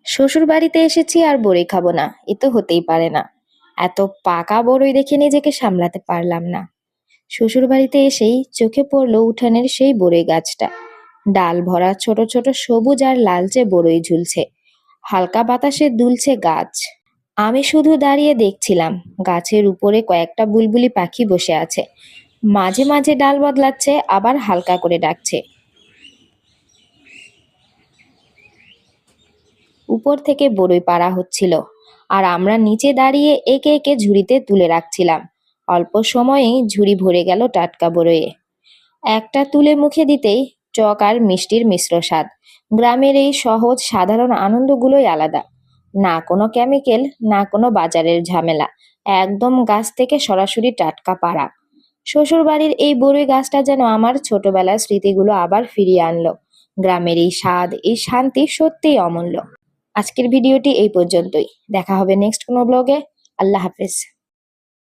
শ্বশুর বাড়িতে এসেছি আর বড়ই খাবো না, এ তো হতেই পারে না। এত পাকা বড়ই দেখে নিজেকে সামলাতে পারলাম না। শ্বশুর বাড়িতে এসেই চোখে পড়লো উঠানের সেই বড়ই গাছটা। ডাল ভরা ছোট ছোট সবুজ আর লালচে বড়ই ঝুলছে, হালকা বাতাসে দুলছে গাছ। আমি শুধু দাঁড়িয়ে দেখছিলাম। গাছের উপরে কয়েকটা বুলবুলি পাখি বসে আছে, মাঝে মাঝে ডাল বদলাচ্ছে, আবার হালকা করে ডাকছে। উপর থেকে বড়ই পাড়া হচ্ছিল, আর আমরা নিচে দাঁড়িয়ে একে একে ঝুড়িতে তুলে রাখছিলাম। অল্প সময়েই ঝুড়ি ভরে গেল টাটকা বড়ইয়ে। একটা তুলে মুখে দিতেই টক আর মিষ্টির মিশ্র স্বাদ। গ্রামের এই সহজ সাধারণ আনন্দগুলোই আলাদা। না কোনো কেমিক্যাল, না কোনো বাজারের ঝামেলা, একদম গাছ থেকে সরাসরি টাটকা পাড়া। শ্বশুর বাড়ির এই বড়ই গাছটা যেন আমার ছোটবেলার স্মৃতিগুলো আবার ফিরিয়ে আনলো। গ্রামের এই স্বাদ, এই শান্তি সত্যিই অমূল্য। আজকের ভিডিওটি এই পর্যন্তই। দেখা হবে নেক্সট কোনো ব্লগে। আল্লাহ হাফেজ।